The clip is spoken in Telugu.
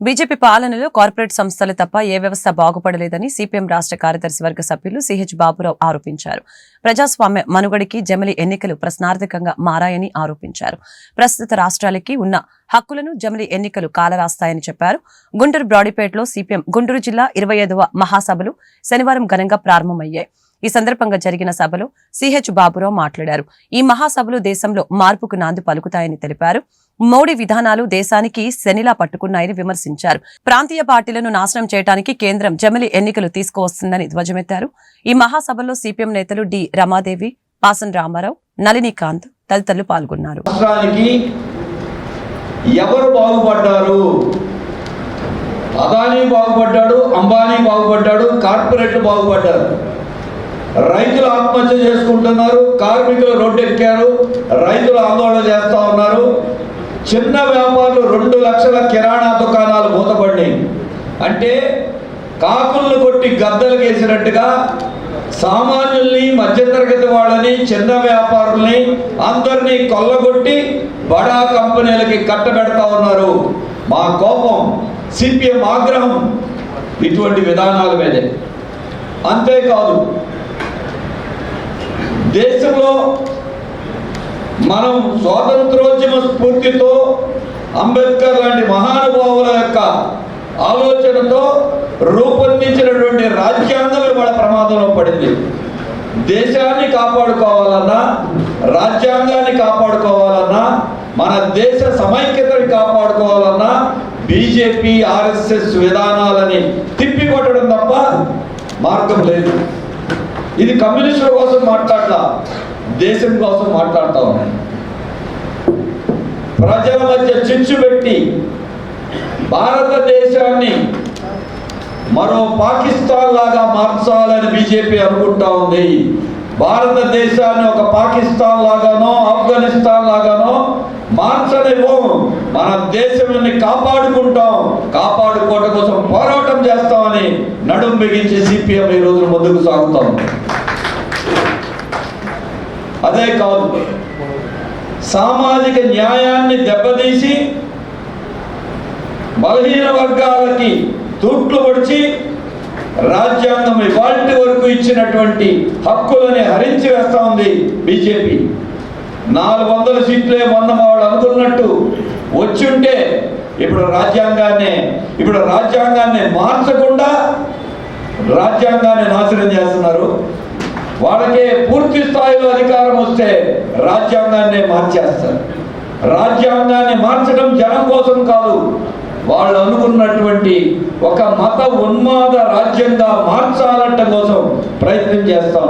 బీజేపీ పాలనలో కార్పొరేట్ సంస్థలు తప్ప ఏ వ్యవస్థ బాగుపడలేదని సిపిఎం రాష్ట్ర కార్యదర్శి వర్గ సభ్యులు సిహెచ్ బాబురావు ఆరోపించారు. ప్రజాస్వామ్య మనుగడకి జమిలి ఎన్నికలు ప్రశ్నార్థకంగా మారాయని ఆరోపించారు. ప్రస్తుత రాష్ట్రాలకి ఉన్న హక్కులను జమిలి ఎన్నికలు కాలరాస్తాయని చెప్పారు. గుంటూరు బ్రాడీపేటలో సిపిఎం గుంటూరు జిల్లా 25వ మహాసభలు శనివారం ఘనంగా ప్రారంభమయ్యాయి. ఈ సందర్భంగా జరిగిన సభలో సిహెచ్ బాబురావు మాట్లాడారు. ఈ మహాసభలు దేశంలో మార్పుకు నాంది పలుకుతాయని తెలిపారు. మోడీ విధానాలు దేశానికి శనిలా పట్టుకున్నాయని విమర్శించారు. ప్రాంతీయ పార్టీలను నాశనం చేయడానికి కేంద్రం జమిలి ఎన్నికలు తీసుకువస్తుందని ధ్వజమెత్తారు. ఈ మహాసభలో సిపిఎం నేతలు డి రమాదేవి, పాసన్ రామారావు, నళినీకాంత్ తదితరులు పాల్గొన్నారు. ఎవరు బాగుపడ్డారు? అదానీ బాగుపడ్డాడు, అంబానీ బాగుపడ్డాడు, కార్పొరేట్లు బాగుపడ్డారు. రైతులు ఆత్మహత్య చేసుకుంటున్నారు, కార్మికులు రోడ్డెక్కారు, రైతులు ఆందోళన చేస్తూ ఉన్నారు. చిన్న వ్యాపారులు 2 లక్షల కిరాణా దుకాణాలు మూతపడినాయి. అంటే కాకులను కొట్టి గద్దలు వేసినట్టుగా సామాన్యుల్ని, మధ్యతరగతి వాళ్ళని, చిన్న వ్యాపారుల్ని అందరినీ కొల్లగొట్టి బడా కంపెనీలకి కట్టబెడతా ఉన్నారు. మా కోపం, సిపిఎం ఆగ్రహం ఇటువంటి విధానాల మీదే. అంతేకాదు, దేశంలో మనం స్వాతంత్రోద్యమ స్ఫూర్తితో అంబేద్కర్ లాంటి మహానుభావుల యొక్క ఆలోచనతో రూపొందించినటువంటి రాజ్యాంగం ఇవాళ ప్రమాదంలో పడింది. దేశాన్ని కాపాడుకోవాలన్నా, రాజ్యాంగాన్ని కాపాడుకోవాలన్నా, మన దేశ సమైక్యతని కాపాడుకోవాలన్నా బీజేపీ, ఆర్ఎస్ఎస్ విధానాలని తిప్పికొట్టడం తప్ప మార్గం లేదు. ఇది కమ్యూనిస్టుల కోసం మాట్లాడలా, దేశం కోసం మాట్లాడుతూ ఉన్నాయి. ప్రజల మధ్య చిచ్చు పెట్టి భారతదేశాన్ని మరో పాకిస్తాన్ లాగా మార్చాలని బీజేపీ అనుకుంటా ఉంది. భారతదేశాన్ని ఒక పాకిస్తాన్ లాగానో, ఆఫ్ఘనిస్తాన్ లాగానో మార్చలేము. మన దేశాన్ని కాపాడుకుంటాం, కాపాడుకోవడం కోసం పోరాటం చేస్తామని నడుం బిగించి సిపిఎం ఈ రోజు ముందుకు సాగుతాం. అదే కాదు, సామాజిక న్యాయాన్ని దెబ్బతీసి బలహీన వర్గాలకి తూట్లు పొడిచి రాజ్యాంగం ఇవాల్టి వరకు ఇచ్చినటువంటి హక్కులని హరించి వేస్తా ఉంది బీజేపీ. 400 సీట్లే మొన్న వాళ్ళు అనుకున్నట్టు వచ్చుంటే ఇప్పుడు రాజ్యాంగాన్ని మార్చకుండా రాజ్యాంగాన్ని నాశనం చేస్తున్నారు. వాళ్ళకే పూర్తి స్థాయిలో అధికారం వస్తే రాజ్యాంగాన్ని మార్చేస్తారు. రాజ్యాంగాన్ని మార్చడం జనం కోసం కాదు, వాళ్ళు అనుకున్నటువంటి ఒక మత ఉన్మాద రాజ్యంగా మార్చాలంట కోసం ప్రయత్నం చేస్తాం.